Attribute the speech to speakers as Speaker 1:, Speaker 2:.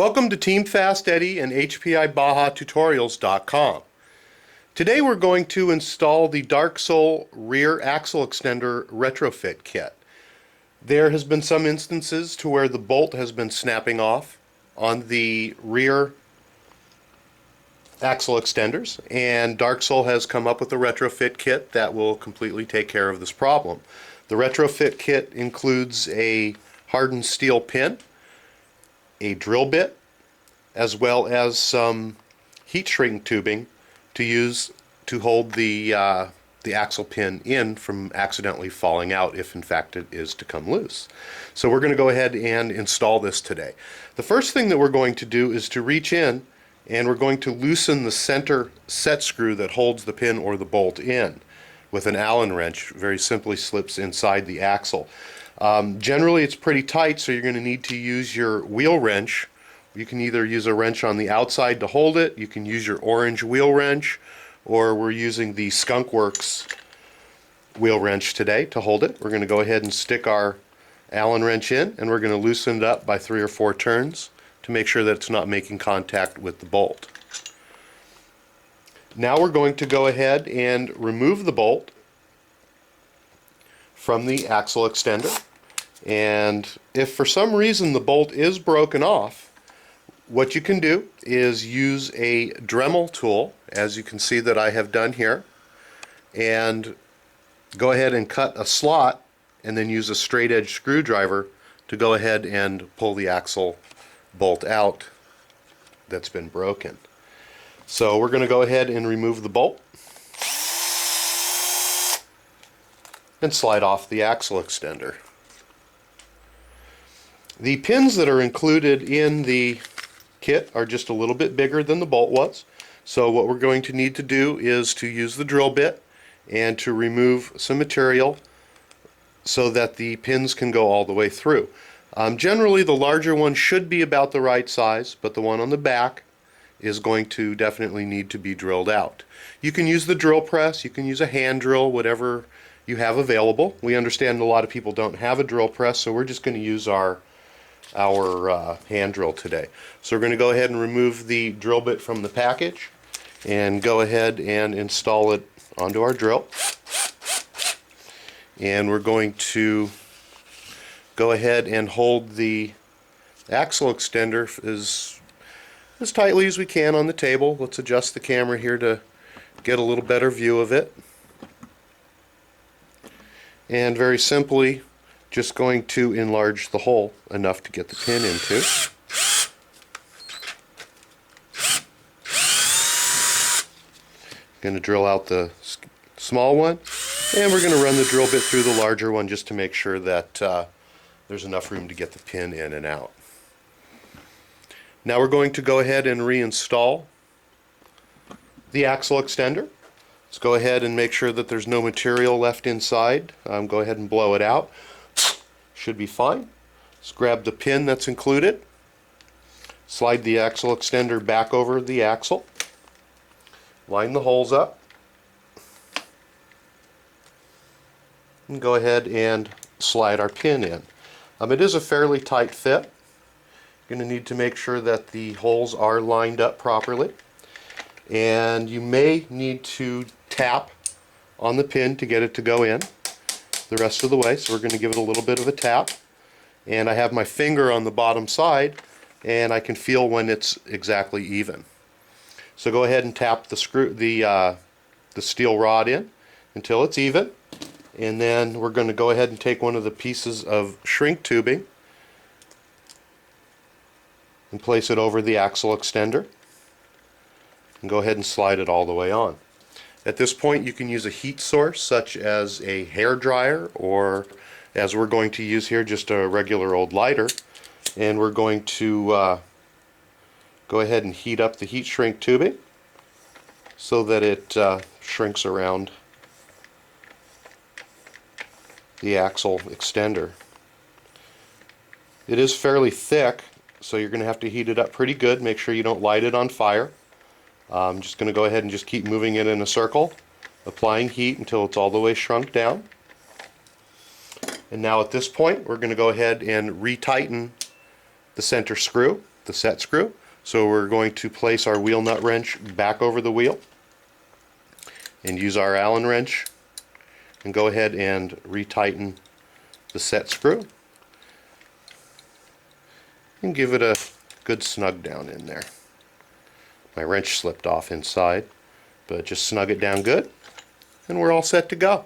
Speaker 1: Welcome to Team FastEddy and HPIBajaTutorials.com. Today we're going to install the DarkSoul rear axle extender retrofit kit. There has been some instances to where the bolt has been snapping off on the rear axle extenders, and DarkSoul has come up with a retrofit kit that will completely take care of this problem. The retrofit kit includes a hardened steel pin, a drill bit, as well as some heat shrink tubing to use to hold the axle pin in from accidentally falling out if in fact it is to come loose. So we're going to go ahead and install this today. The first thing that we're going to do is to reach in and we're going to loosen the center set screw that holds the pin or the bolt in with an Allen wrench. Very simply slips inside the axle. Generally it's pretty tight, so you're going to need to use your wheel wrench. You can either use a wrench on the outside to hold it, you can use your orange wheel wrench, or we're using the Skunk Works wheel wrench today to hold it. We're going to go ahead and stick our Allen wrench in, and we're going to loosen it up by 3 or 4 turns to make sure that it's not making contact with the bolt. Now we're going to go ahead and remove the bolt from the axle extender. And if for some reason the bolt is broken off, what you can do is use a Dremel tool, as you can see that I have done here, and go ahead and cut a slot and then use a straight edge screwdriver to go ahead and pull the axle bolt out that's been broken. So we're going to go ahead and remove the bolt and slide off the axle extender. The pins that are included in the kit are just a little bit bigger than the bolt was. So what we're going to need to do is to use the drill bit and to remove some material so that the pins can go all the way through. Generally the larger one should be about the right size, but the one on the back is going to definitely need to be drilled out. You can use the drill press, you can use a hand drill, whatever you have available. We understand a lot of people don't have a drill press, so we're just going to use our hand drill today. So we're going to go ahead and remove the drill bit from the package and go ahead and install it onto our drill. And we're going to go ahead and hold the axle extender as tightly as we can on the table. Let's adjust the camera here to get a little better view of it. And very simply, just going to enlarge the hole enough to get the pin into. Going to drill out the small one, and we're going to run the drill bit through the larger one just to make sure that there's enough room to get the pin in and out. Now we're going to go ahead and reinstall the axle extender. Let's go ahead and make sure that there's no material left inside. Go ahead and blow it out. Should be fine. Let's grab the pin that's included. Slide the axle extender back over the axle. Line the holes up. And go ahead and slide our pin in. It is a fairly tight fit. You're going to need to make sure that the holes are lined up properly. And you may need to tap on the pin to get it to go in the rest of the way. So we're going to give it a little bit of a tap. And I have my finger on the bottom side and I can feel when it's exactly even. So go ahead and tap the steel rod in until it's even. And then we're going to go ahead and take one of the pieces of shrink tubing and place it over the axle extender. And go ahead and slide it all the way on. At this point you can use a heat source such as a hair dryer, or as we're going to use here, just a regular old lighter, and we're going to go ahead and heat up the heat shrink tubing so that it shrinks around the axle extender. It is fairly thick, so you're going to have to heat it up pretty good. Make sure you don't light it on fire. I'm just going to go ahead and just keep moving it in a circle, applying heat until it's all the way shrunk down. And now at this point we're going to go ahead and retighten the center screw. the set screw. So we're going to place our wheel nut wrench back over the wheel and use our Allen wrench and go ahead and retighten the set screw and give it a good snug down in there. My wrench slipped off inside, but just snug it down good and we're all set to go.